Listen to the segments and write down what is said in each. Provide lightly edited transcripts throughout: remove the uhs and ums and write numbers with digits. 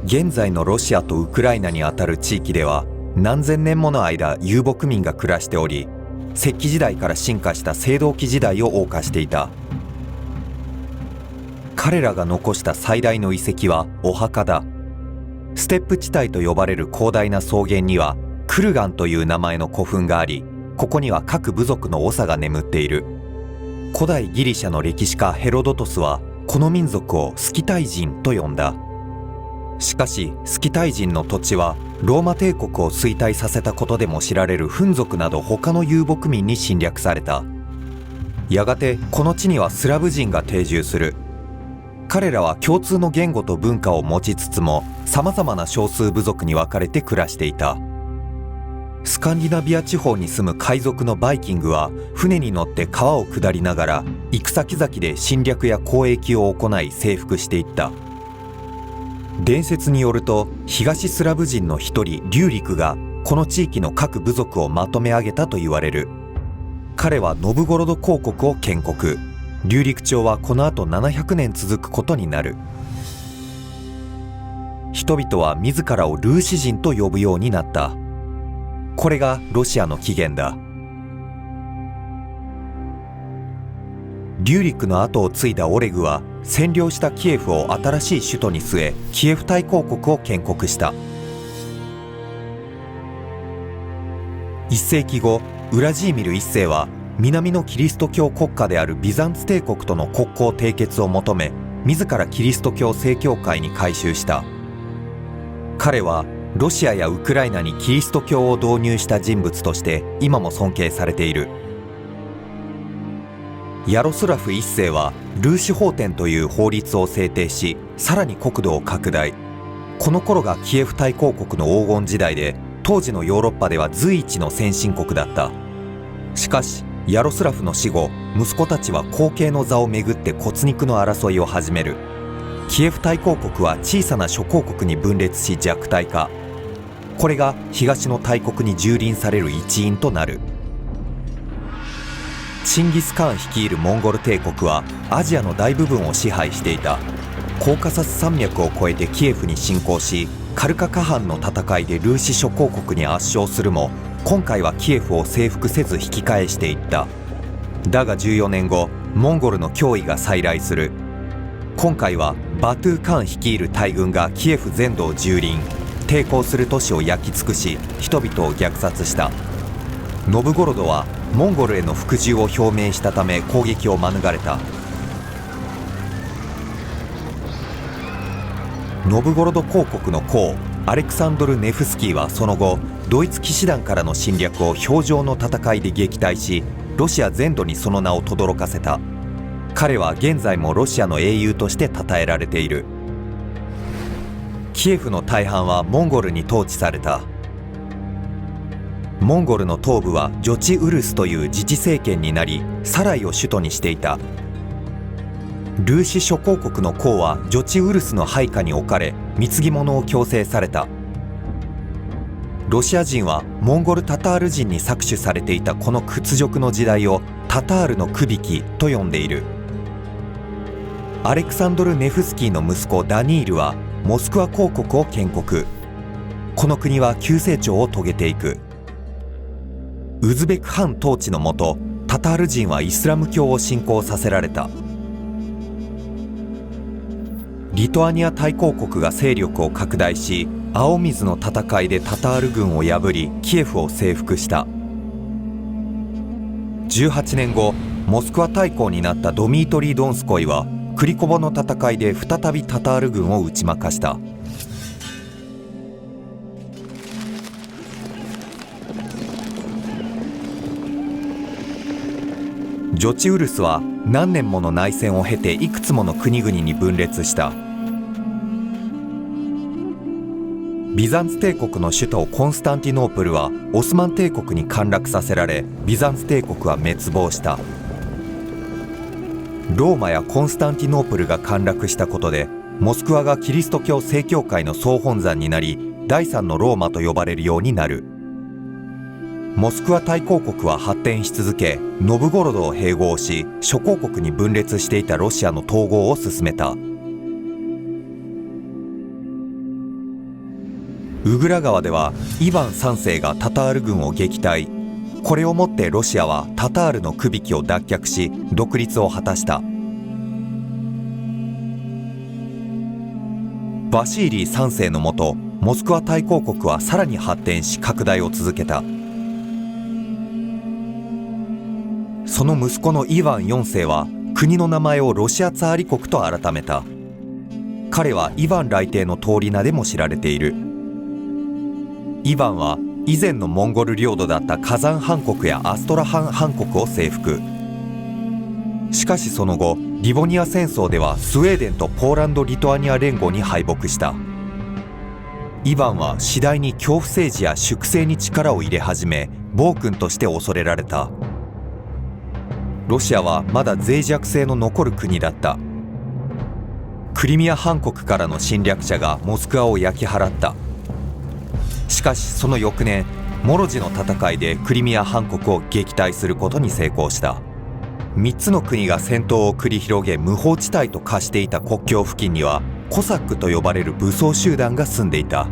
現在のロシアとウクライナにあたる地域では何千年もの間遊牧民が暮らしており、石器時代から進化した青銅器時代を謳歌していた。彼らが残した最大の遺跡はお墓だ。ステップ地帯と呼ばれる広大な草原にはクルガンという名前の古墳があり、ここには各部族の長が眠っている。古代ギリシャの歴史家ヘロドトスはこの民族をスキタイ人と呼んだ。しかしスキタイ人の土地はローマ帝国を衰退させたことでも知られるフン族など他の遊牧民に侵略された。やがてこの地にはスラブ人が定住する。彼らは共通の言語と文化を持ちつつも様々な少数部族に分かれて暮らしていた。スカンディナビア地方に住む海賊のバイキングは船に乗って川を下りながら行く先々で侵略や交易を行い征服していった。伝説によると東スラブ人の一人リューリクがこの地域の各部族をまとめ上げたと言われる。彼はノブゴロド公国を建国。リューリク朝はこの後700年続くことになる。人々は自らをルーシ人と呼ぶようになった。これがロシアの起源だ。リューリクの後を継いだオレグは占領したキエフを新しい首都に据え、キエフ大公国を建国した。1世紀後、ウラジーミル1世は南のキリスト教国家であるビザンツ帝国との国交締結を求め、自らキリスト教正教会に改宗した。彼はロシアやウクライナにキリスト教を導入した人物として今も尊敬されている。ヤロスラフ1世はルーシ法典という法律を制定し、さらに国土を拡大。この頃がキエフ大公国の黄金時代で、当時のヨーロッパでは随一の先進国だった。しかしヤロスラフの死後、息子たちは後継の座をめぐって骨肉の争いを始める。キエフ大公国は小さな諸公国に分裂し弱体化。これが東の大国に蹂躙される一因となる。チンギス・カーン率いるモンゴル帝国はアジアの大部分を支配していた。コーカサス山脈を越えてキエフに侵攻し、カルカカハンの戦いでルーシ諸公国に圧勝するも、今回はキエフを征服せず引き返していった。だが14年後、モンゴルの脅威が再来する。今回はバトゥー・カーン率いる大軍がキエフ全土を蹂躙、抵抗する都市を焼き尽くし、人々を虐殺した。ノブゴロドはモンゴルへの服従を表明したため攻撃を免れた。ノブゴロド公国の公アレクサンドル・ネフスキーはその後、ドイツ騎士団からの侵略を氷上の戦いで撃退し、ロシア全土にその名を轟かせた。彼は現在もロシアの英雄として称えられている。キエフの大半はモンゴルに統治された。モンゴルの東部はジョチウルスという自治政権になり、サライを首都にしていた。ルーシ諸公国の公はジョチウルスの配下に置かれ、貢ぎ物を強制された。ロシア人はモンゴルタタール人に搾取されていたこの屈辱の時代をタタールのくびきと呼んでいる。アレクサンドル・ネフスキーの息子ダニールはモスクワ公国を建国。この国は急成長を遂げていく。ウズベクハン統治のもと、タタール人はイスラム教を信仰させられた。リトアニア大公国が勢力を拡大し、青水の戦いでタタール軍を破りキエフを征服した。18年後、モスクワ大公になったドミートリー・ドンスコイはクリコボの戦いで再びタタール軍を打ち負かした。ジョチウルスは何年もの内戦を経ていくつもの国々に分裂した。ビザンツ帝国の首都コンスタンティノープルはオスマン帝国に陥落させられ、ビザンツ帝国は滅亡した。ローマやコンスタンティノープルが陥落したことで、モスクワがキリスト教正教会の総本山になり、第三のローマと呼ばれるようになる。モスクワ大公国は発展し続け、ノブゴロドを併合し、諸公国に分裂していたロシアの統合を進めた。ウグラ川ではイヴァン3世がタタール軍を撃退。これをもってロシアはタタールの区引きを脱却し独立を果たした。バシーリー3世のもと、モスクワ大公国はさらに発展し拡大を続けた。その息子のイヴァン4世は国の名前をロシアツァーリ国と改めた。彼はイヴァン雷帝の通り名でも知られている。イヴァンは以前のモンゴル領土だったカザン汗国やアストラハン汗国を征服。しかしその後、リボニア戦争ではスウェーデンとポーランド・リトアニア連合に敗北した。イヴァンは次第に恐怖政治や粛清に力を入れ始め、暴君として恐れられた。ロシアはまだ脆弱性の残る国だった。クリミア半国からの侵略者がモスクワを焼き払った。しかしその翌年、モロジの戦いでクリミア半国を撃退することに成功した。3つの国が戦闘を繰り広げ無法地帯と化していた国境付近にはコサックと呼ばれる武装集団が住んでいた。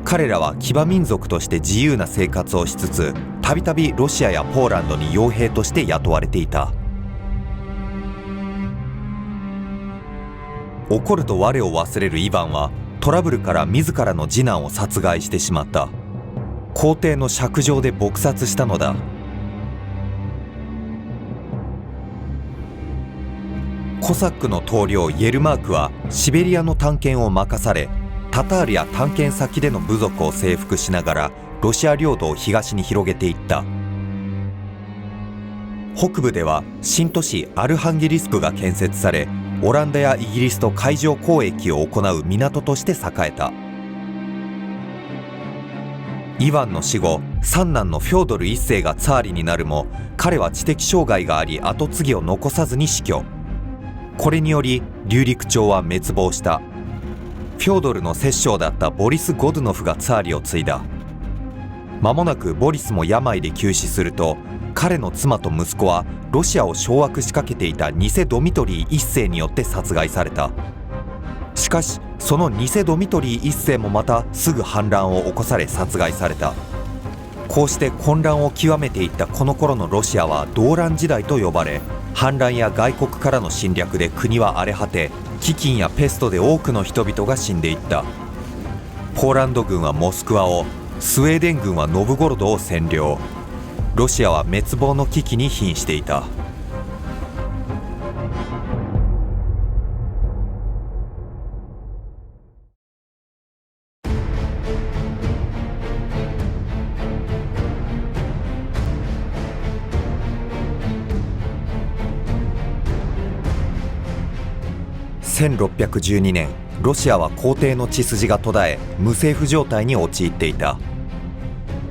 彼らは騎馬民族として自由な生活をしつつ、たびたびロシアやポーランドに傭兵として雇われていた。怒ると我を忘れるイヴァンはトラブルから自らの次男を殺害してしまった。皇帝の釈上で撲殺したのだ。コサックの統領イェルマークはシベリアの探検を任され、タタールや探検先での部族を征服しながらロシア領土を東に広げていった。北部では新都市アルハンゲリスクが建設され、オランダやイギリスと海上交易を行う港として栄えた。イヴァンの死後、三男のフョードル1世がツァーリになるも、彼は知的障害があり跡継ぎを残さずに死去。これにより龍陸朝は滅亡した。フョードルの摂政だったボリス・ゴドゥノフがツァーリを継いだ。間もなくボリスも病で急死すると、彼の妻と息子はロシアを掌握しかけていた偽ドミトリー1世によって殺害された。しかしその偽ドミトリー1世もまたすぐ反乱を起こされ殺害された。こうして混乱を極めていったこの頃のロシアは動乱時代と呼ばれ、反乱や外国からの侵略で国は荒れ果て、飢饉やペストで多くの人々が死んでいった。ポーランド軍はモスクワを、スウェーデン軍はノブゴロドを占領。ロシアは滅亡の危機に瀕していた。1612年、ロシアは皇帝の血筋が途絶え、無政府状態に陥っていた。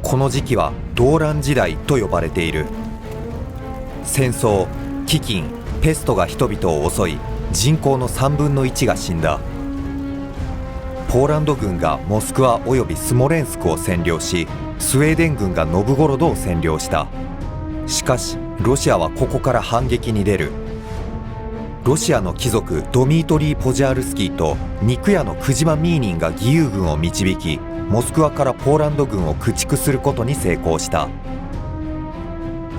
この時期は動乱時代と呼ばれている。戦争、飢饉、ペストが人々を襲い、人口の3分の1が死んだ。ポーランド軍がモスクワおよびスモレンスクを占領し、スウェーデン軍がノブゴロドを占領した。しかしロシアはここから反撃に出る。ロシアの貴族ドミートリー・ポジャールスキーと肉屋のクジマ・ミーニンが義勇軍を導き、モスクワからポーランド軍を駆逐することに成功した。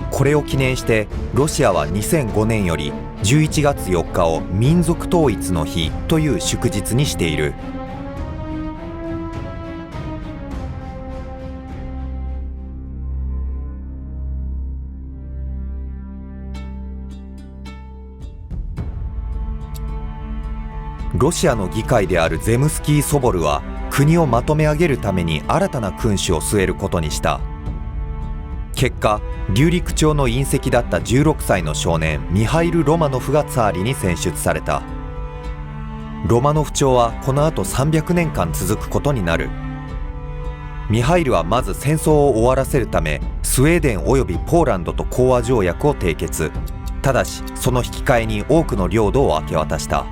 これを記念してロシアは2005年より11月4日を民族統一の日という祝日にしている。ロシアの議会であるゼムスキー・ソボルは国をまとめ上げるために新たな君主を据えることにした。結果、龍陸朝の隕石だった16歳の少年ミハイル・ロマノフがツァーリに選出された。ロマノフ朝はこの後300年間続くことになる。ミハイルはまず戦争を終わらせるためスウェーデンおよびポーランドと講和条約を締結。ただしその引き換えに多くの領土を明け渡した。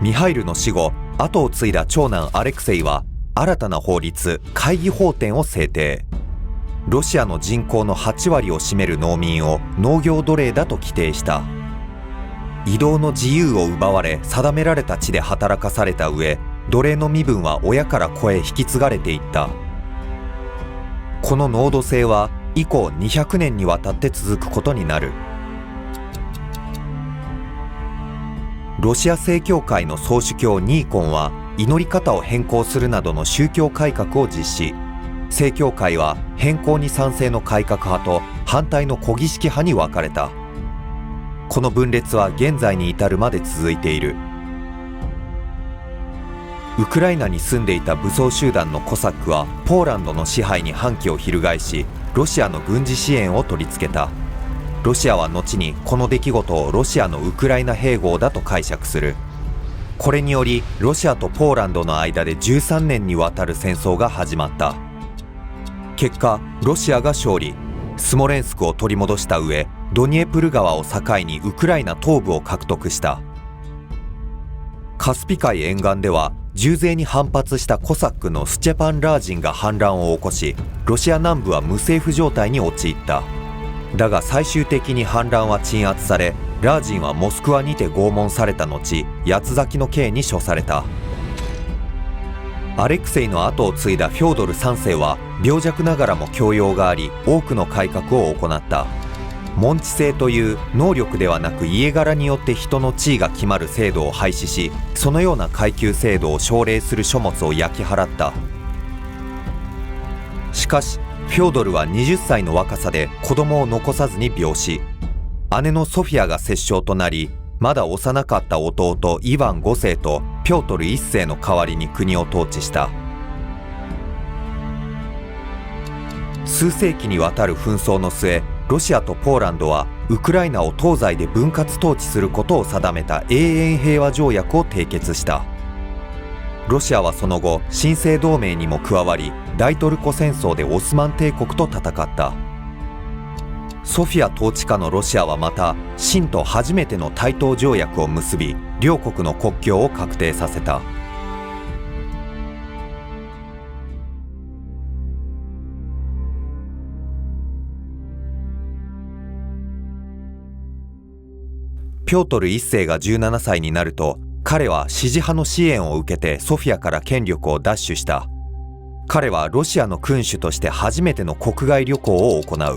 ミハイルの死後、後を継いだ長男アレクセイは新たな法律会議法典を制定。ロシアの人口の8割を占める農民を農業奴隷だと規定した。移動の自由を奪われ定められた地で働かされた上、奴隷の身分は親から子へ引き継がれていった。この農奴制は以降200年にわたって続くことになる。ロシア正教会の総主教ニーコンは祈り方を変更するなどの宗教改革を実施。正教会は変更に賛成の改革派と反対の古儀式派に分かれた。この分裂は現在に至るまで続いている。ウクライナに住んでいた武装集団のコサックはポーランドの支配に反旗を翻し、ロシアの軍事支援を取り付けた。ロシアは後にこの出来事をロシアのウクライナ併合だと解釈する。これによりロシアとポーランドの間で13年にわたる戦争が始まった。結果ロシアが勝利、スモレンスクを取り戻した上、ドニエプル川を境にウクライナ東部を獲得した。カスピ海沿岸では重税に反発したコサックのスチェパン・ラージンが反乱を起こし、ロシア南部は無政府状態に陥った。だが最終的に反乱は鎮圧され、ラージンはモスクワにて拷問された後、八つ裂きの刑に処された。アレクセイの後を継いだフョードル3世は病弱ながらも教養があり、多くの改革を行った。門地制という能力ではなく家柄によって人の地位が決まる制度を廃止し、そのような階級制度を奨励する書物を焼き払った。しかしフョードルは20歳の若さで子供を残さずに病死。姉のソフィアが摂政となり、まだ幼かった弟イヴァン5世とピョートル1世の代わりに国を統治した。数世紀にわたる紛争の末、ロシアとポーランドはウクライナを東西で分割統治することを定めた永遠平和条約を締結した。ロシアはその後新生同盟にも加わり、大トルコ戦争でオスマン帝国と戦った。ソフィア統治下のロシアはまた清と初めての対等条約を結び、両国の国境を確定させた。ピョートル1世が17歳になると、彼は支持派の支援を受けてソフィアから権力を奪取した。彼はロシアの君主として初めての国外旅行を行う。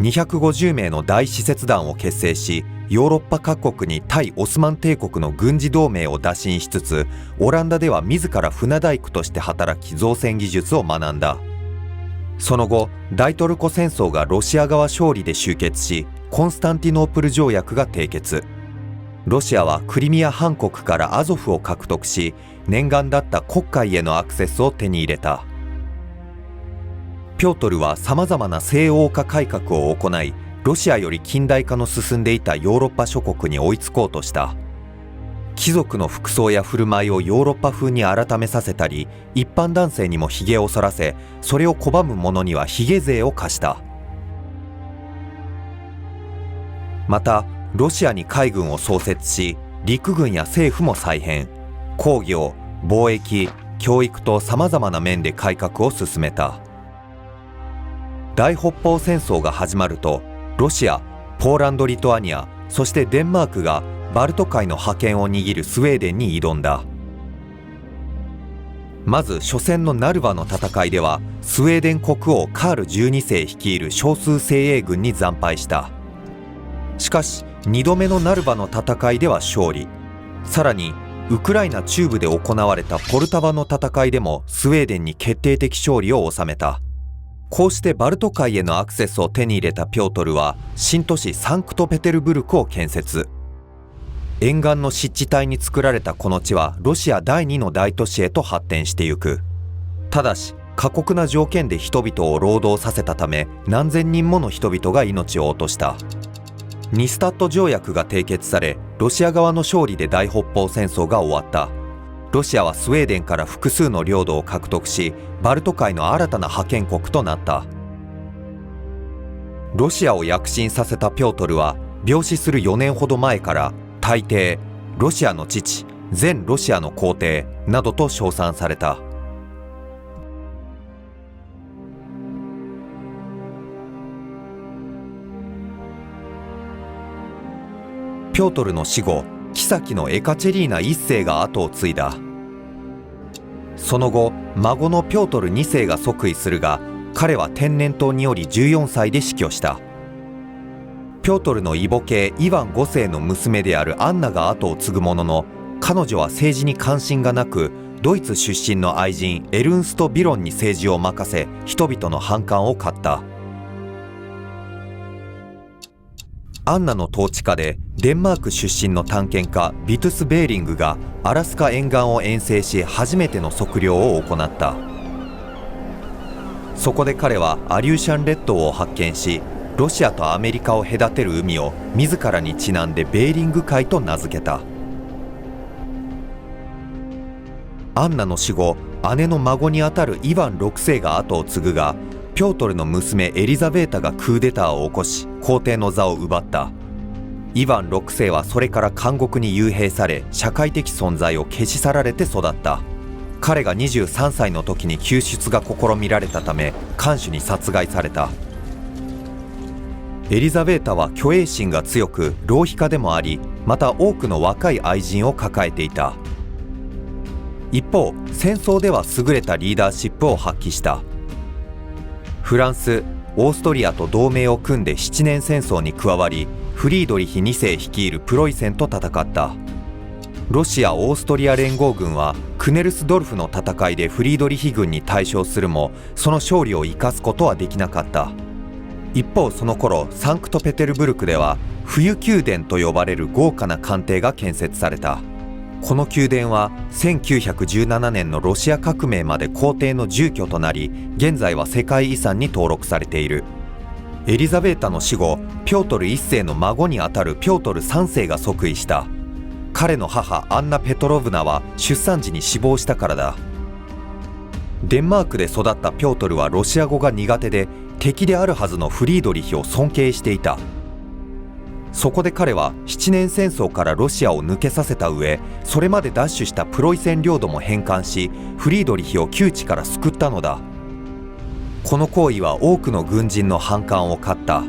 250名の大使節団を結成し、ヨーロッパ各国に対オスマン帝国の軍事同盟を打診しつつ、オランダでは自ら船大工として働き造船技術を学んだ。その後大トルコ戦争がロシア側勝利で終結し、コンスタンティノープル条約が締結。ロシアはクリミア半国からアゾフを獲得し、念願だった黒海へのアクセスを手に入れた。ピョートルはさまざまな西欧化改革を行い、ロシアより近代化の進んでいたヨーロッパ諸国に追いつこうとした。貴族の服装や振る舞いをヨーロッパ風に改めさせたり、一般男性にもひげを剃らせ、それを拒む者にはひげ税を課した。またロシアに海軍を創設し、陸軍や政府も再編、工業、貿易、教育とさまざまな面で改革を進めた。大北方戦争が始まると、ロシア、ポーランド、リトアニア、そしてデンマークがバルト海の覇権を握るスウェーデンに挑んだ。まず初戦のナルバの戦いでは、スウェーデン国王カール12世率いる少数精鋭軍に惨敗した。しかし2度目のナルバの戦いでは勝利。さらにウクライナ中部で行われたポルタバの戦いでもスウェーデンに決定的勝利を収めた。こうしてバルト海へのアクセスを手に入れたピョートルは新都市サンクトペテルブルクを建設。沿岸の湿地帯に作られたこの地はロシア第2の大都市へと発展してゆく。ただし過酷な条件で人々を労働させたため、何千人もの人々が命を落とした。ニスタット条約が締結され、ロシア側の勝利で大北方戦争が終わった。ロシアはスウェーデンから複数の領土を獲得し、バルト海の新たな覇権国となった。ロシアを躍進させたピョートルは病死する4年ほど前から大帝、ロシアの父、全ロシアの皇帝などと称賛された。ピョートルの死後、妃のエカチェリーナ1世が後を継いだ。その後、孫のピョートル2世が即位するが、彼は天然痘により14歳で死去した。ピョートルの異母系イワン5世の娘であるアンナが後を継ぐものの、彼女は政治に関心がなく、ドイツ出身の愛人エルンスト・ビロンに政治を任せ、人々の反感を買った。アンナの統治下でデンマーク出身の探検家ビトゥス・ベーリングがアラスカ沿岸を遠征し、初めての測量を行った。そこで彼はアリューシャン列島を発見し、ロシアとアメリカを隔てる海を自らにちなんでベーリング海と名付けた。アンナの死後、姉の孫にあたるイヴァン6世が後を継ぐが、ピョートルの娘エリザベータがクーデターを起こし、皇帝の座を奪った。イヴァン6世はそれから監獄に幽閉され、社会的存在を消し去られて育った。彼が23歳の時に救出が試みられたため、看守に殺害された。エリザベータは虚栄心が強く、浪費家でもあり、また多くの若い愛人を抱えていた。一方、戦争では優れたリーダーシップを発揮した。フランス、オーストリアと同盟を組んで7年戦争に加わり、フリードリヒ2世率いるプロイセンと戦った。ロシア・オーストリア連合軍はクネルスドルフの戦いでフリードリヒ軍に大勝するも、その勝利を生かすことはできなかった。一方、その頃サンクトペテルブルクでは冬宮殿と呼ばれる豪華な官邸が建設された。この宮殿は1917年のロシア革命まで皇帝の住居となり、現在は世界遺産に登録されている。エリザベータの死後、ピョートル1世の孫にあたるピョートル3世が即位した。彼の母アンナ・ペトロヴナは出産時に死亡したからだ。デンマークで育ったピョートルはロシア語が苦手で、敵であるはずのフリードリヒを尊敬していた。そこで彼は7年戦争からロシアを抜けさせた上、それまで奪取したプロイセン領土も返還し、フリードリヒを窮地から救ったのだ。この行為は多くの軍人の反感を買った。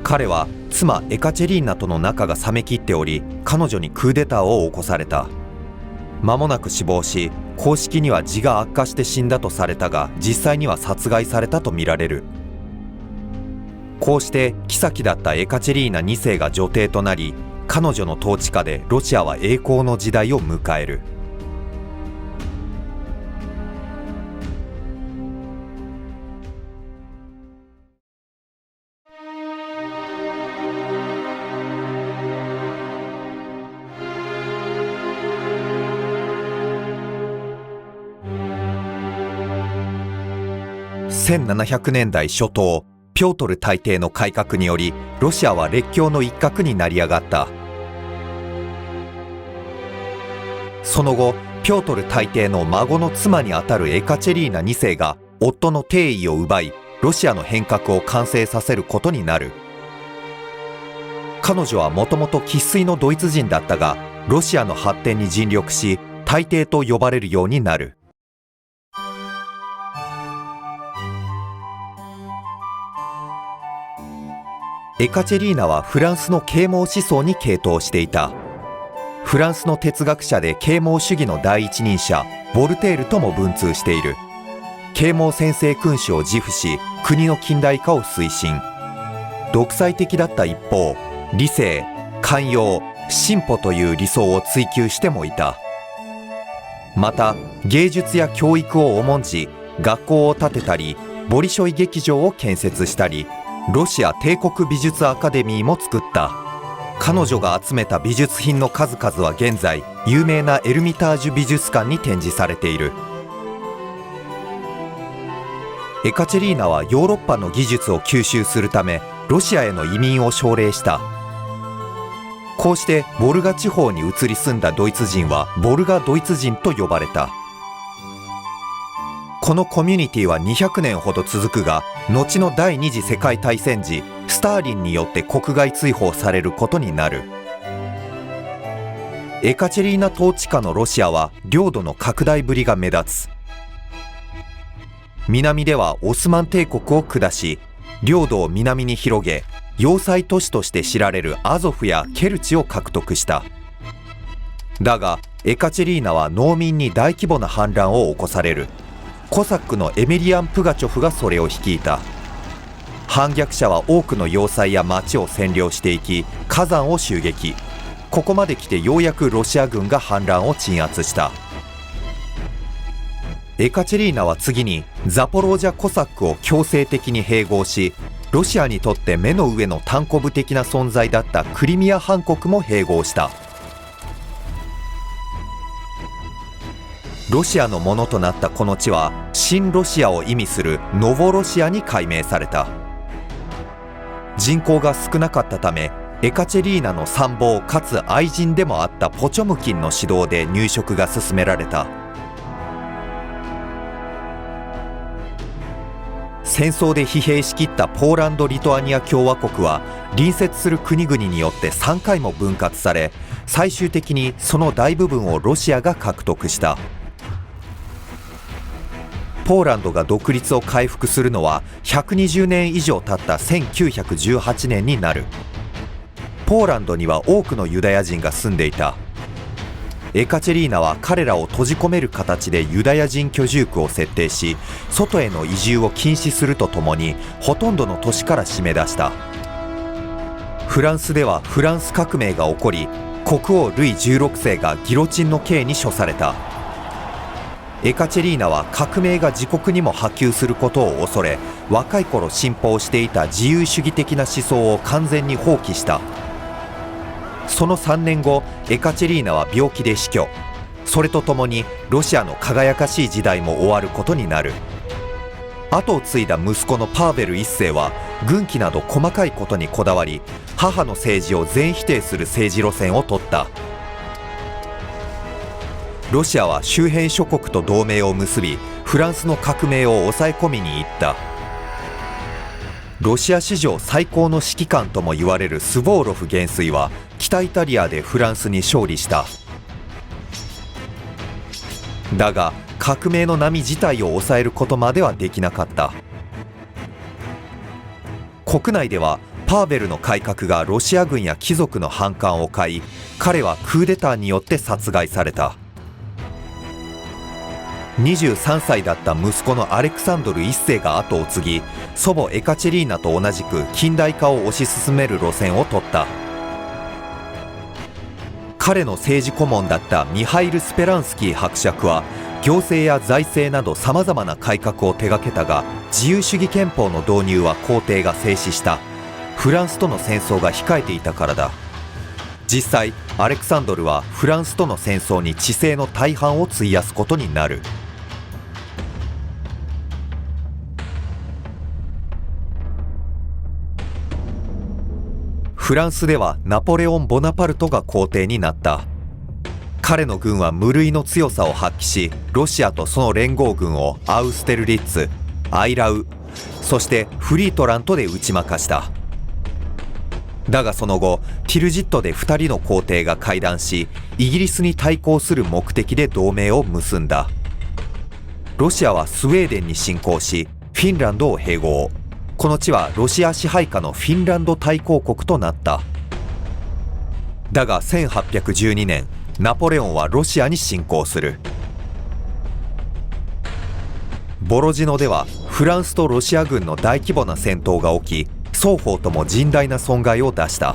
彼は妻エカチェリーナとの仲が冷めきっており、彼女にクーデターを起こされた。間もなく死亡し、公式には痔が悪化して死んだとされたが、実際には殺害されたとみられる。こうして妃だったエカチェリーナ2世が女帝となり、彼女の統治下でロシアは栄光の時代を迎える。1700年代初頭、ピョートル大帝の改革により、ロシアは列強の一角に成り上がった。その後、ピョートル大帝の孫の妻にあたるエカチェリーナ2世が夫の帝位を奪い、ロシアの変革を完成させることになる。彼女はもともと生粋のドイツ人だったが、ロシアの発展に尽力し、大帝と呼ばれるようになる。エカチェリーナはフランスの啓蒙思想に傾倒していた。フランスの哲学者で啓蒙主義の第一人者ボルテールとも文通している。啓蒙専制君主を自負し、国の近代化を推進。独裁的だった一方、理性、寛容、進歩という理想を追求してもいた。また芸術や教育を重んじ、学校を建てたり、ボリショイ劇場を建設したり、ロシア帝国美術アカデミーも作った。彼女が集めた美術品の数々は現在、有名なエルミタージュ美術館に展示されている。エカチェリーナはヨーロッパの技術を吸収するため、ロシアへの移民を奨励した。こうしてボルガ地方に移り住んだドイツ人はボルガドイツ人と呼ばれた。このコミュニティは200年ほど続くが、後の第二次世界大戦時、スターリンによって国外追放されることになる。エカチェリーナ統治下のロシアは領土の拡大ぶりが目立つ。南ではオスマン帝国を下し、領土を南に広げ、要塞都市として知られるアゾフやケルチを獲得した。だがエカチェリーナは農民に大規模な反乱を起こされる。コサックのエメリアン・プガチョフがそれを率いた。反逆者は多くの要塞や町を占領していき、火山を襲撃。ここまで来てようやくロシア軍が反乱を鎮圧した。エカチェリーナは次にザポロージャコサックを強制的に併合し、ロシアにとって目の上の単行部的な存在だったクリミア半国も併合した。ロシアのものとなったこの地は新ロシアを意味するノボロシアに改名された。人口が少なかったため、エカチェリーナの参謀かつ愛人でもあったポチョムキンの指導で入植が進められた。戦争で疲弊しきったポーランド・リトアニア共和国は隣接する国々によって3回も分割され、最終的にその大部分をロシアが獲得した。ポーランドが独立を回復するのは120年以上経った1918年になる。ポーランドには多くのユダヤ人が住んでいた。エカチェリーナは彼らを閉じ込める形でユダヤ人居住区を設定し、外への移住を禁止するとともにほとんどの都市から締め出した。フランスではフランス革命が起こり、国王ルイ16世がギロチンの刑に処された。エカチェリーナは革命が自国にも波及することを恐れ、若い頃信奉していた自由主義的な思想を完全に放棄した。その3年後、エカチェリーナは病気で死去。それとともにロシアの輝かしい時代も終わることになる。後を継いだ息子のパーベル1世は軍紀など細かいことにこだわり、母の政治を全否定する政治路線を取った。ロシアは周辺諸国と同盟を結び、フランスの革命を抑え込みに行った。ロシア史上最高の指揮官とも言われるスボーロフ元帥は北イタリアでフランスに勝利した。だが革命の波自体を抑えることまではできなかった。国内ではパーベルの改革がロシア軍や貴族の反感を買い、彼はクーデターによって殺害された。23歳だった息子のアレクサンドル1世が後を継ぎ、祖母エカチェリーナと同じく近代化を推し進める路線を取った。彼の政治顧問だったミハイル・スペランスキー伯爵は行政や財政などさまざまな改革を手掛けたが、自由主義憲法の導入は皇帝が制止した。フランスとの戦争が控えていたからだ。実際アレクサンドルはフランスとの戦争に治政の大半を費やすことになる。フランスではナポレオン・ボナパルトが皇帝になった。彼の軍は無類の強さを発揮し、ロシアとその連合軍をアウステルリッツ、アイラウ、そしてフリートラントで打ち負かした。だがその後ティルジットで2人の皇帝が会談し、イギリスに対抗する目的で同盟を結んだ。ロシアはスウェーデンに侵攻し、フィンランドを併合。この地はロシア支配下のフィンランド対抗国となった。だが1812年、ナポレオンはロシアに侵攻する。ボロジノではフランスとロシア軍の大規模な戦闘が起き、双方とも甚大な損害を出した。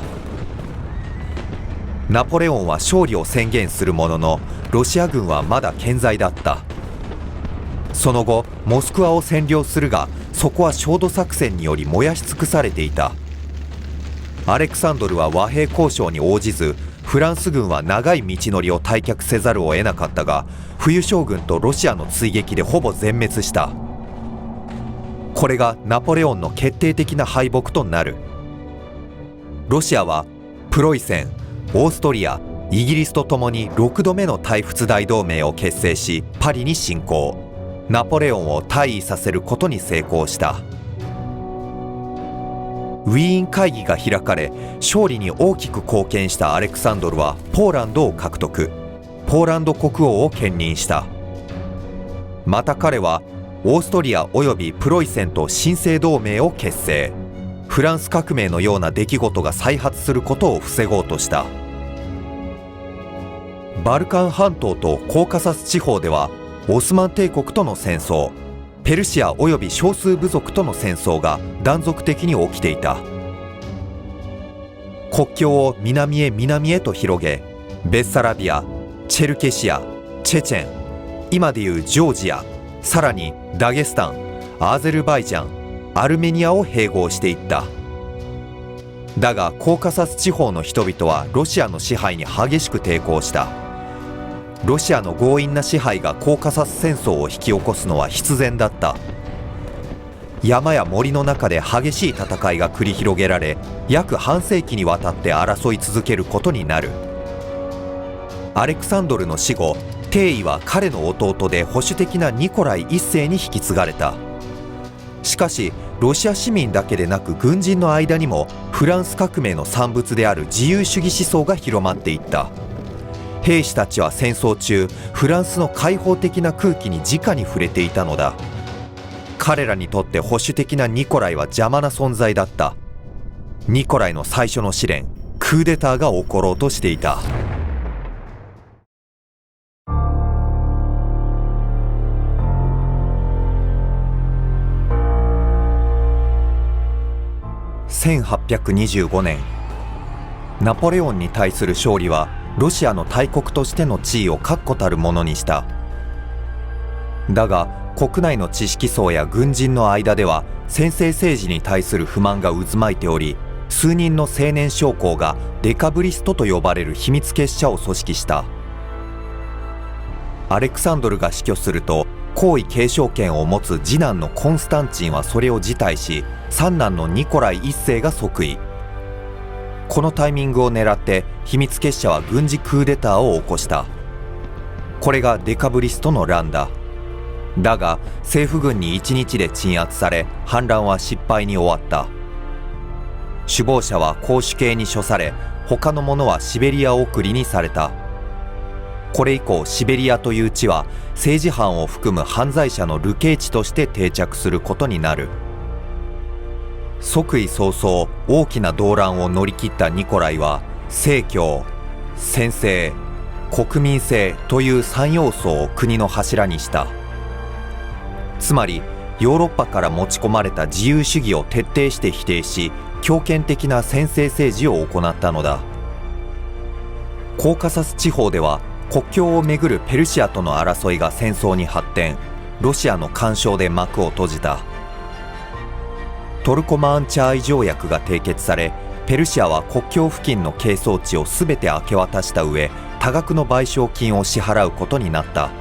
ナポレオンは勝利を宣言するものの、ロシア軍はまだ健在だった。その後モスクワを占領するが、そこは焦土作戦により燃やし尽くされていた。アレクサンドルは和平交渉に応じず、フランス軍は長い道のりを退却せざるを得なかったが、冬将軍とロシアの追撃でほぼ全滅した。これがナポレオンの決定的な敗北となる。ロシアはプロイセン、オーストリア、イギリスとともに6度目の対仏大同盟を結成し、パリに侵攻。ナポレオンを退位させることに成功した。ウィーン会議が開かれ、勝利に大きく貢献したアレクサンドルはポーランドを獲得。ポーランド国王を兼任した。また彼はオーストリアおよびプロイセンと新生同盟を結成。フランス革命のような出来事が再発することを防ごうとした。バルカン半島とコーカサス地方ではオスマン帝国との戦争、ペルシアおよび少数部族との戦争が断続的に起きていた。国境を南へ南へと広げ、ベッサラビア、チェルケシア、チェチェン、今でいうジョージア、さらにダゲスタン、アゼルバイジャン、アルメニアを併合していった。だがコーカサス地方の人々はロシアの支配に激しく抵抗した。ロシアの強引な支配がコーカサス戦争を引き起こすのは必然だった。山や森の中で激しい戦いが繰り広げられ、約半世紀にわたって争い続けることになる。アレクサンドルの死後、帝位は彼の弟で保守的なニコライ一世に引き継がれた。しかしロシア市民だけでなく軍人の間にもフランス革命の産物である自由主義思想が広まっていった。兵士たちは戦争中、フランスの開放的な空気に直に触れていたのだ。彼らにとって保守的なニコライは邪魔な存在だった。ニコライの最初の試練、クーデターが起ころうとしていた。1825年、ナポレオンに対する勝利はロシアの大国としての地位を確固たるものにした。だが国内の知識層や軍人の間では専制政治に対する不満が渦巻いており、数人の青年将校がデカブリストと呼ばれる秘密結社を組織した。アレクサンドルが死去すると、皇位継承権を持つ次男のコンスタンチンはそれを辞退し、三男のニコライ一世が即位。このタイミングを狙って秘密結社は軍事クーデターを起こした。これがデカブリストの乱だ。だが政府軍に1日で鎮圧され、反乱は失敗に終わった。首謀者は公主刑に処され、他の者はシベリア送りにされた。これ以降シベリアという地は政治犯を含む犯罪者の流刑地として定着することになる。即位早々大きな動乱を乗り切ったニコライは、正教、専制、国民性という3要素を国の柱にした。つまりヨーロッパから持ち込まれた自由主義を徹底して否定し、強権的な専制政治を行ったのだ。コーカサス地方では国境をめぐるペルシアとの争いが戦争に発展、ロシアの干渉で幕を閉じた。トルコマーンチャーイ条約が締結され、ペルシアは国境付近の係争地をすべて明け渡した上、多額の賠償金を支払うことになった。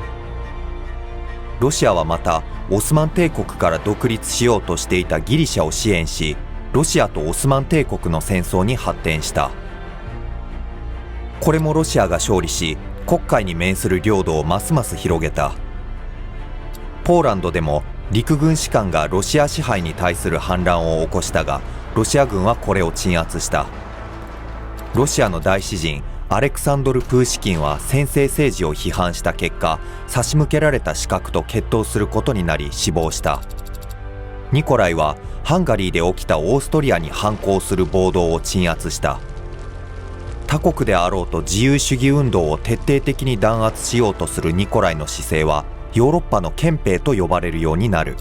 ロシアはまたオスマン帝国から独立しようとしていたギリシャを支援し、ロシアとオスマン帝国の戦争に発展した。これもロシアが勝利し、黒海に面する領土をますます広げた。ポーランドでも陸軍士官がロシア支配に対する反乱を起こしたが、ロシア軍はこれを鎮圧した。ロシアの大詩人アレクサンドル・プーシキンは専制政治を批判した結果、差し向けられた資格と決闘することになり死亡した。ニコライはハンガリーで起きたオーストリアに反抗する暴動を鎮圧した。他国であろうと自由主義運動を徹底的に弾圧しようとするニコライの姿勢はヨーロッパの憲兵と呼ばれるようになる。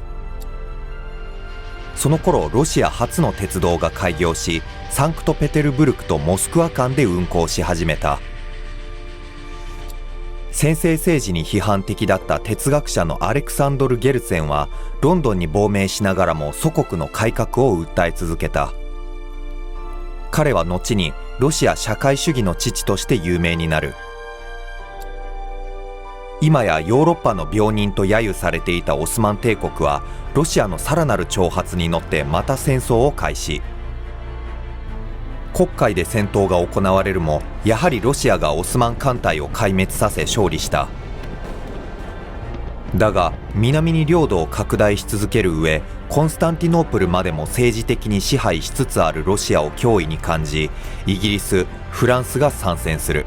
その頃ロシア初の鉄道が開業し、サンクトペテルブルクとモスクワ間で運行し始めた。専制政治に批判的だった哲学者のアレクサンドル・ゲルツェンはロンドンに亡命しながらも祖国の改革を訴え続けた。彼は後にロシア社会主義の父として有名になる。今やヨーロッパの病人と揶揄されていたオスマン帝国はロシアのさらなる挑発に乗ってまた戦争を開始。黒海で戦闘が行われるも、やはりロシアがオスマン艦隊を壊滅させ勝利した。だが南に領土を拡大し続ける上、コンスタンティノープルまでも政治的に支配しつつあるロシアを脅威に感じ、イギリス、フランスが参戦する。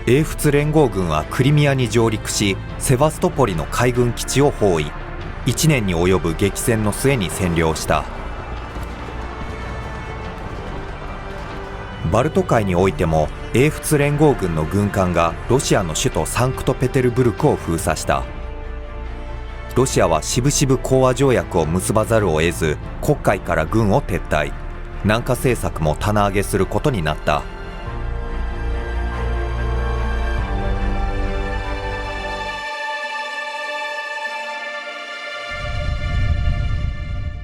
英仏連合軍はクリミアに上陸し、セバストポリの海軍基地を包囲。1年に及ぶ激戦の末に占領した。バルト海においても英仏連合軍の軍艦がロシアの首都サンクトペテルブルクを封鎖した。ロシアはしぶしぶ講和条約を結ばざるを得ず、黒海から軍を撤退、南下政策も棚上げすることになった。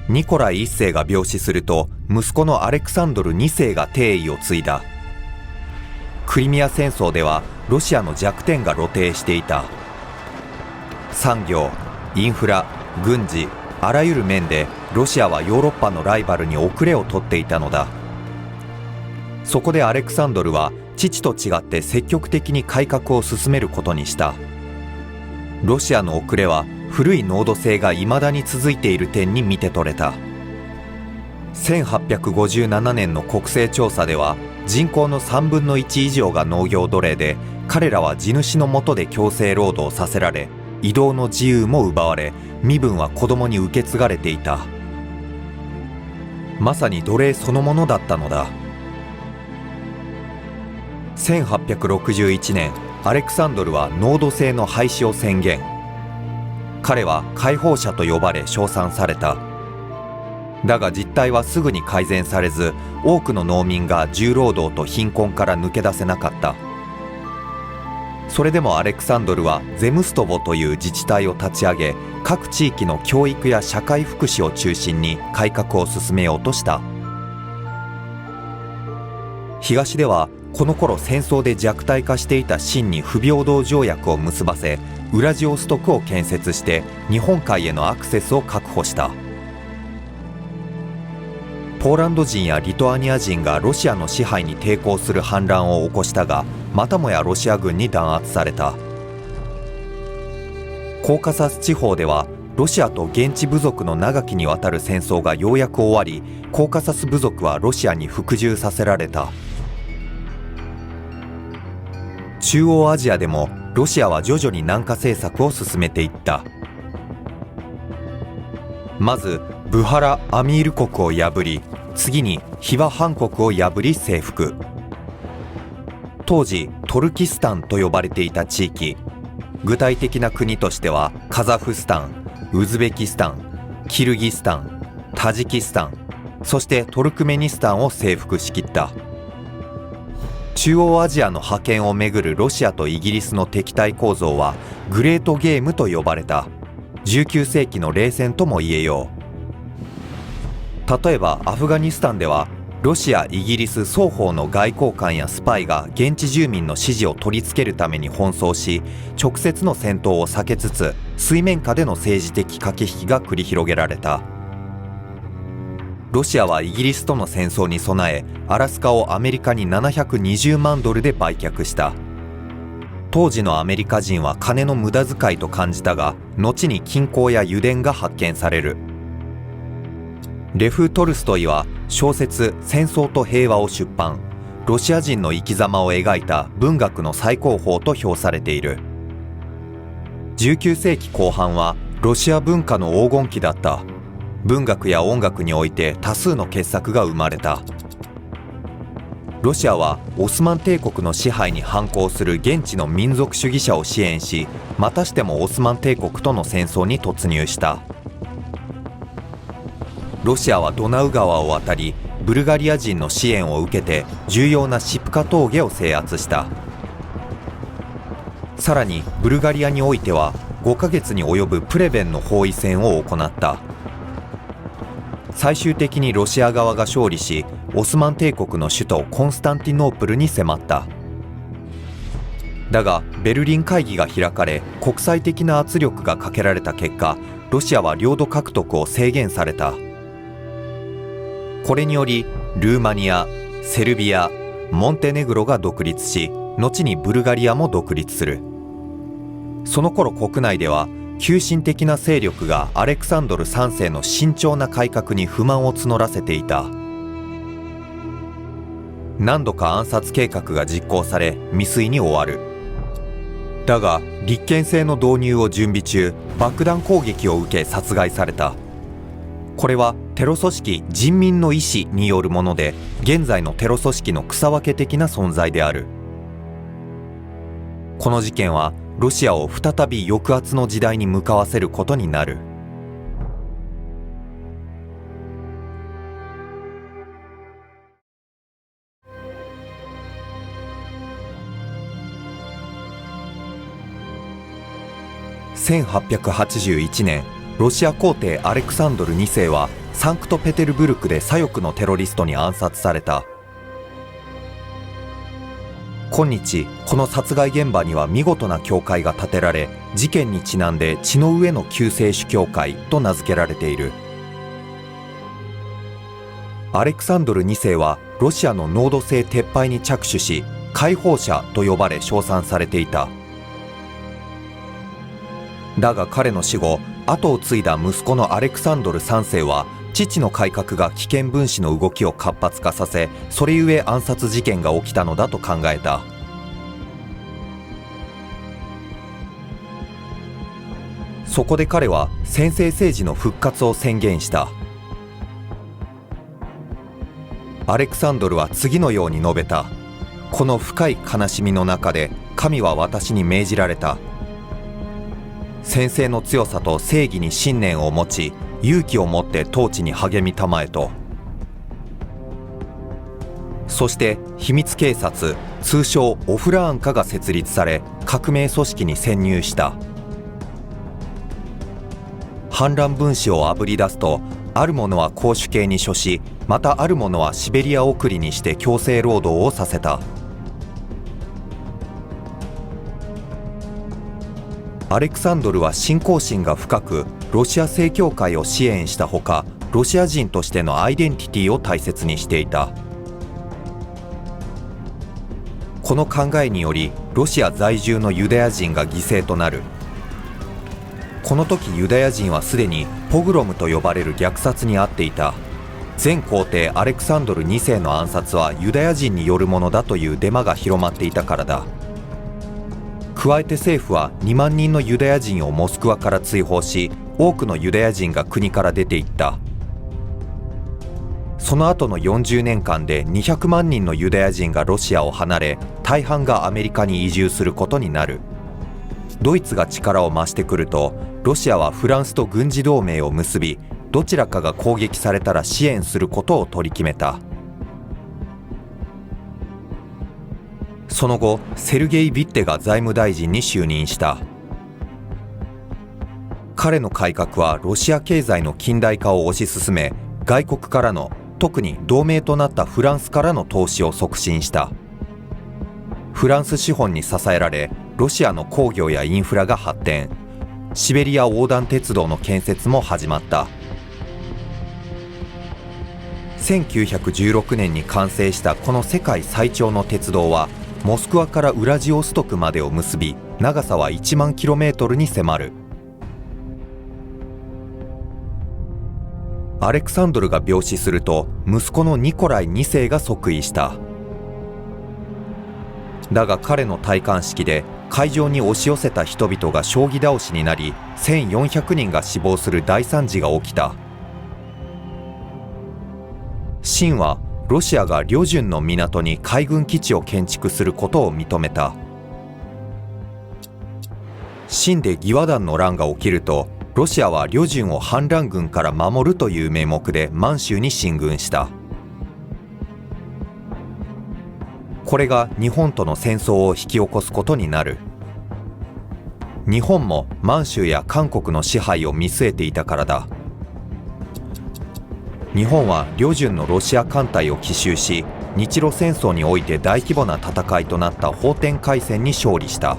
ニコライ1世が病死すると、息子のアレクサンドル2世が帝位を継いだ。クリミア戦争ではロシアの弱点が露呈していた。産業、インフラ、軍事、あらゆる面でロシアはヨーロッパのライバルに遅れを取っていたのだ。そこでアレクサンドルは父と違って積極的に改革を進めることにした。ロシアの遅れは古い濃度制が未だに続いている点に見て取れた。1857年の国勢調査では人口の3分の1以上が農業奴隷で、彼らは地主の下で強制労働させられ、移動の自由も奪われ、身分は子供に受け継がれていた。まさに奴隷そのものだったのだ。1861年、アレクサンドルは濃度制の廃止を宣言。彼は解放者と呼ばれ称賛された。だが実態はすぐに改善されず、多くの農民が重労働と貧困から抜け出せなかった。それでもアレクサンドルはゼムストボという自治体を立ち上げ、各地域の教育や社会福祉を中心に改革を進めようとした。東ではこの頃戦争で弱体化していた清に不平等条約を結ばせ、ウラジオストクを建設して日本海へのアクセスを確保した。ポーランド人やリトアニア人がロシアの支配に抵抗する反乱を起こしたが、またもやロシア軍に弾圧された。コーカサス地方ではロシアと現地部族の長きにわたる戦争がようやく終わり、コーカサス部族はロシアに服従させられた。中央アジアでもロシアは徐々に南下政策を進めていった。まずブハラ・アミール国を破り、次にヒバ・ハン国を破り征服。当時トルキスタンと呼ばれていた地域、具体的な国としてはカザフスタン、ウズベキスタン、キルギスタン、タジキスタン、そしてトルクメニスタンを征服しきった。中央アジアの覇権をめぐるロシアとイギリスの敵対構造はグレートゲームと呼ばれた19世紀の冷戦とも言えよう。例えばアフガニスタンではロシア・イギリス双方の外交官やスパイが現地住民の支持を取り付けるために奔走し、直接の戦闘を避けつつ水面下での政治的駆け引きが繰り広げられた。ロシアはイギリスとの戦争に備え、アラスカをアメリカに720万ドルで売却した。当時のアメリカ人は金の無駄遣いと感じたが、後に金鉱や油田が発見される。レフ・トルストイは小説「戦争と平和」を出版。ロシア人の生き様を描いた文学の最高峰と評されている。19世紀後半はロシア文化の黄金期だった。文学や音楽において多数の傑作が生まれた。ロシアはオスマン帝国の支配に反抗する現地の民族主義者を支援し、またしてもオスマン帝国との戦争に突入した。ロシアはドナウ川を渡り、ブルガリア人の支援を受けて重要なシプカ峠を制圧した。さらにブルガリアにおいては5ヶ月に及ぶプレベンの包囲戦を行った。最終的にロシア側が勝利し、オスマン帝国の首都コンスタンティノープルに迫った。だがベルリン会議が開かれ、国際的な圧力がかけられた結果、ロシアは領土獲得を制限された。これによりルーマニア、セルビア、モンテネグロが独立し、後にブルガリアも独立する。その頃国内では急進的な勢力がアレクサンドル3世の慎重な改革に不満を募らせていた。何度か暗殺計画が実行され未遂に終わる。だが立憲制の導入を準備中、爆弾攻撃を受け殺害された。これはテロ組織人民の意志によるもので、現在のテロ組織の草分け的な存在である。この事件はロシアを再び抑圧の時代に向かわせることになる。1881年、ロシア皇帝アレクサンドル2世はサンクトペテルブルクで左翼のテロリストに暗殺された。今日、この殺害現場には見事な教会が建てられ、事件にちなんで血の上の救世主教会と名付けられている。アレクサンドル2世はロシアの濃度制撤廃に着手し、解放者と呼ばれ称賛されていた。だが彼の死後、後を継いだ息子のアレクサンドル3世は、父の改革が危険分子の動きを活発化させ、それゆえ暗殺事件が起きたのだと考えた。そこで彼は専制政治の復活を宣言した。アレクサンドルは次のように述べた。この深い悲しみの中で、神は私に命じられた。専制の強さと正義に信念を持ち、勇気を持って統治に励みたまえと。そして秘密警察、通称オフラーンカが設立され、革命組織に潜入した。反乱分子をあぶり出すと、ある者は公主刑に処し、またある者はシベリア送りにして強制労働をさせた。アレクサンドルは信仰心が深く、ロシア正教会を支援したほか、ロシア人としてのアイデンティティを大切にしていた。この考えにより、ロシア在住のユダヤ人が犠牲となる。この時ユダヤ人はすでにポグロムと呼ばれる虐殺に遭っていた。前皇帝アレクサンドル2世の暗殺はユダヤ人によるものだというデマが広まっていたからだ。加えて政府は2万人のユダヤ人をモスクワから追放し、多くのユダヤ人が国から出ていった。その後の40年間で200万人のユダヤ人がロシアを離れ、大半がアメリカに移住することになる。ドイツが力を増してくると、ロシアはフランスと軍事同盟を結び、どちらかが攻撃されたら支援することを取り決めた。その後、セルゲイ・ビッテが財務大臣に就任した。彼の改革はロシア経済の近代化を推し進め、外国からの、特に同盟となったフランスからの投資を促進した。フランス資本に支えられ、ロシアの工業やインフラが発展。シベリア横断鉄道の建設も始まった。1916年に完成したこの世界最長の鉄道は、モスクワからウラジオストクまでを結び、長さは1万キロメートルに迫る。アレクサンドルが病死すると、息子のニコライ2世が即位した。だが彼の戴冠式で会場に押し寄せた人々が将棋倒しになり、1400人が死亡する大惨事が起きた。秦はロシアが旅順の港に海軍基地を建築することを認めた。秦で義和団の乱が起きると、ロシアは旅順を反乱軍から守るという名目で満州に進軍した。これが日本との戦争を引き起こすことになる。日本も満州や韓国の支配を見据えていたからだ。日本は旅順のロシア艦隊を奇襲し、日露戦争において大規模な戦いとなった奉天海戦に勝利した。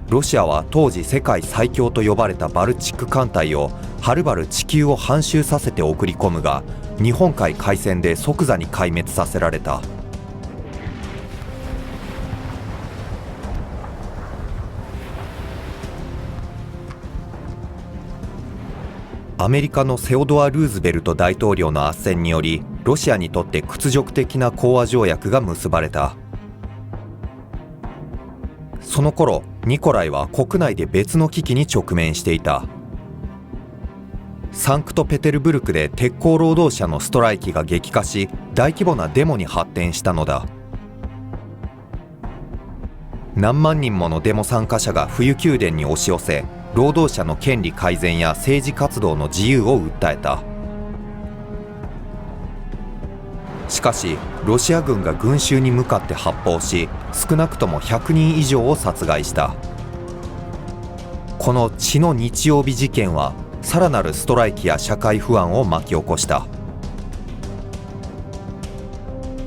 ロシアは当時世界最強と呼ばれたバルチック艦隊をはるばる地球を半周させて送り込むが、日本海海戦で即座に壊滅させられた。アメリカのセオドア・ルーズベルト大統領の斡旋により、ロシアにとって屈辱的な講和条約が結ばれた。その頃、ニコライは国内で別の危機に直面していた。サンクトペテルブルクで鉄鋼労働者のストライキが激化し、大規模なデモに発展したのだ。何万人ものデモ参加者が冬宮殿に押し寄せ、労働者の権利改善や政治活動の自由を訴えた。しかしロシア軍が群衆に向かって発砲し、少なくとも100人以上を殺害した。この血の日曜日事件はさらなるストライキや社会不安を巻き起こした。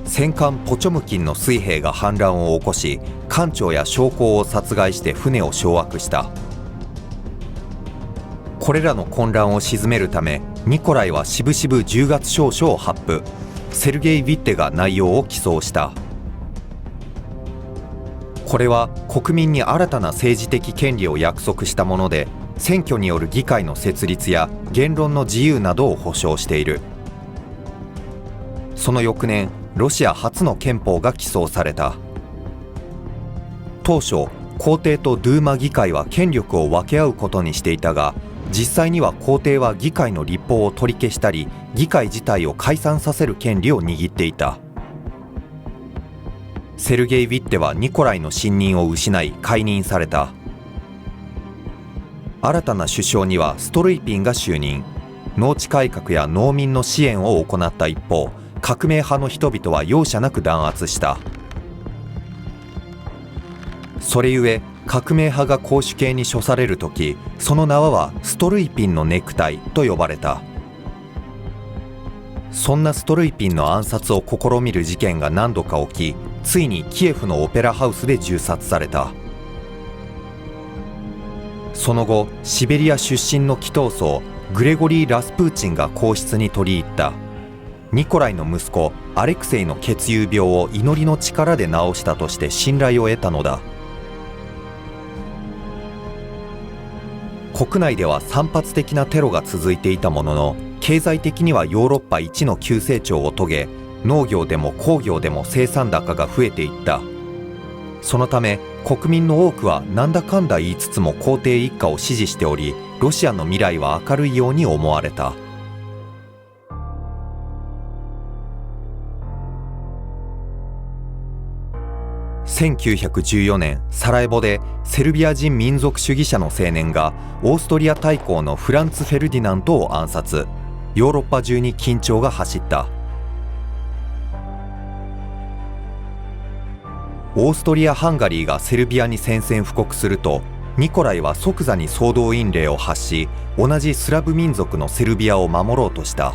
戦艦ポチョムキンの水兵が反乱を起こし、艦長や将校を殺害して船を掌握した。これらの混乱を鎮めるため、ニコライはしぶしぶ10月詔書を発布。セルゲイ・ヴィッテが内容を起草した。これは国民に新たな政治的権利を約束したもので、選挙による議会の設立や言論の自由などを保障している。その翌年、ロシア初の憲法が起草された。当初、皇帝とドゥーマ議会は権力を分け合うことにしていたが、実際には皇帝は議会の立法を取り消したり、議会自体を解散させる権利を握っていた。セルゲイ・ヴィッテはニコライの信任を失い解任された。新たな首相にはストルイピンが就任。農地改革や農民の支援を行った一方、革命派の人々は容赦なく弾圧した。それゆえ革命派が公主刑に処されるとき、その名はストルイピンのネクタイと呼ばれた。そんなストルイピンの暗殺を試みる事件が何度か起き、ついにキエフのオペラハウスで銃殺された。その後、シベリア出身の祈祷僧グレゴリー・ラスプーチンが皇室に取り入った。ニコライの息子アレクセイの血友病を祈りの力で治したとして信頼を得たのだ。国内では散発的なテロが続いていたものの、経済的にはヨーロッパ一の急成長を遂げ、農業でも工業でも生産高が増えていった。そのため国民の多くはなんだかんだ言いつつも皇帝一家を支持しており、ロシアの未来は明るいように思われた。1914年、サラエボでセルビア人民族主義者の青年がオーストリア大公のフランツ・フェルディナントを暗殺。ヨーロッパ中に緊張が走った。オーストリア・ハンガリーがセルビアに宣戦布告すると、ニコライは即座に総動員令を発し、同じスラブ民族のセルビアを守ろうとした。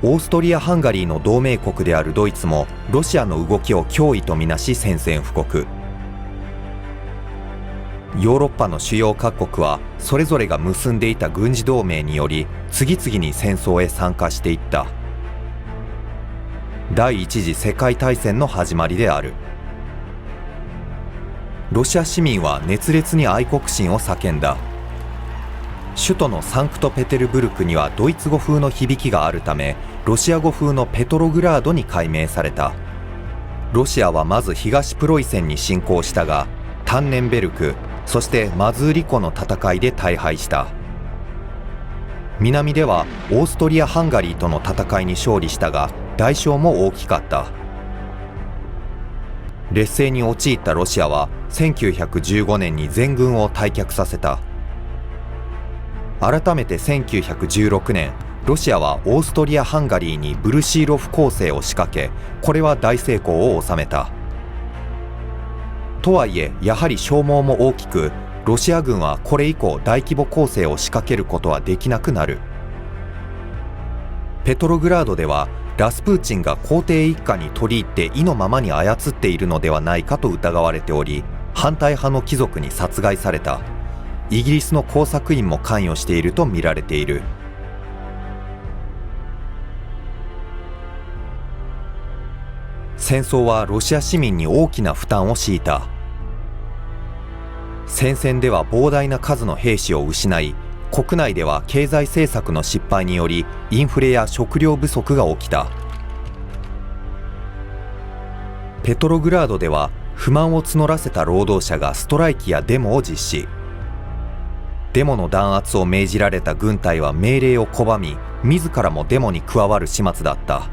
オーストリア・ハンガリーの同盟国であるドイツもロシアの動きを脅威とみなし宣戦布告。ヨーロッパの主要各国はそれぞれが結んでいた軍事同盟により次々に戦争へ参加していった。第一次世界大戦の始まりである。ロシア市民は熱烈に愛国心を叫んだ。首都のサンクトペテルブルクにはドイツ語風の響きがあるため、ロシア語風のペトログラードに改名された。ロシアはまず東プロイセンに侵攻したが、タンネンベルク、そしてマズーリ湖の戦いで大敗した。南ではオーストリア・ハンガリーとの戦いに勝利したが、代償も大きかった。劣勢に陥ったロシアは1915年に全軍を退却させた。改めて1916年、ロシアはオーストリア・ハンガリーにブルシーロフ攻勢を仕掛け、これは大成功を収めた。とはいえ、やはり消耗も大きく、ロシア軍はこれ以降大規模攻勢を仕掛けることはできなくなる。ペトログラードではラスプーチンが皇帝一家に取り入って意のままに操っているのではないかと疑われており、反対派の貴族に殺害された。イギリスの工作員も関与していると見られている。戦争はロシア市民に大きな負担を強いた。戦線では膨大な数の兵士を失い、国内では経済政策の失敗によりインフレや食料不足が起きた。ペトログラードでは不満を募らせた労働者がストライキやデモを実施。デモの弾圧を命じられた軍隊は命令を拒み、自らもデモに加わる始末だった。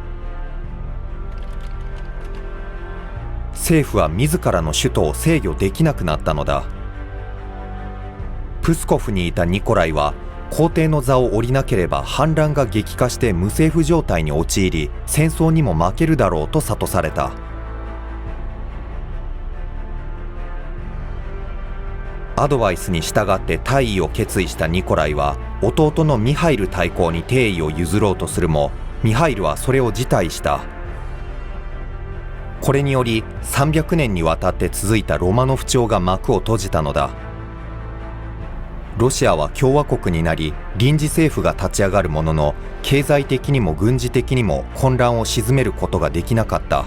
政府は自らの首都を制御できなくなったのだ。プスコフにいたニコライは皇帝の座を降りなければ反乱が激化して無政府状態に陥り、戦争にも負けるだろうと諭された。アドバイスに従って退位を決意したニコライは弟のミハイル大公に帝位を譲ろうとするも、ミハイルはそれを辞退した。これにより300年にわたって続いたロマノフ朝が幕を閉じたのだ。ロシアは共和国になり、臨時政府が立ち上がるものの、経済的にも軍事的にも混乱を鎮めることができなかった。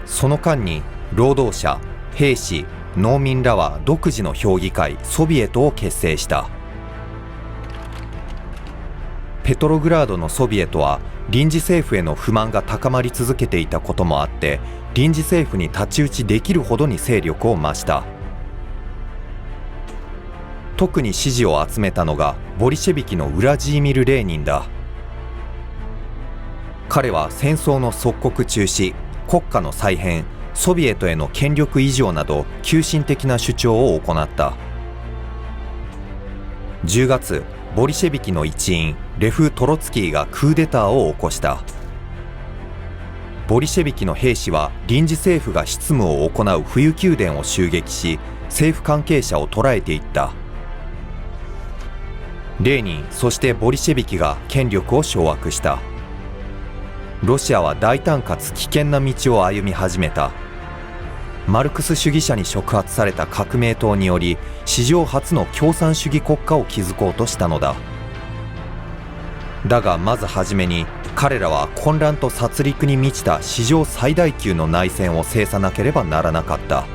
その間に労働者、兵士、農民らは独自の評議会ソビエトを結成した。ペトログラードのソビエトは臨時政府への不満が高まり続けていたこともあって、臨時政府に太刀打ちできるほどに勢力を増した。特に支持を集めたのがボリシェビキのウラジーミル・レーニンだ。彼は戦争の即刻中止、国家の再編、ソビエトへの権力移譲など急進的な主張を行った。10月、ボリシェビキの一員レフ・トロツキーがクーデターを起こした。ボリシェビキの兵士は臨時政府が執務を行う冬宮殿を襲撃し、政府関係者を捕らえていった。レーニン、そしてボリシェビキが権力を掌握した。ロシアは大胆かつ危険な道を歩み始めた。マルクス主義者に触発された革命党により、史上初の共産主義国家を築こうとしたのだ。だがまずはじめに、彼らは混乱と殺戮に満ちた史上最大級の内戦を制さなければならなかった。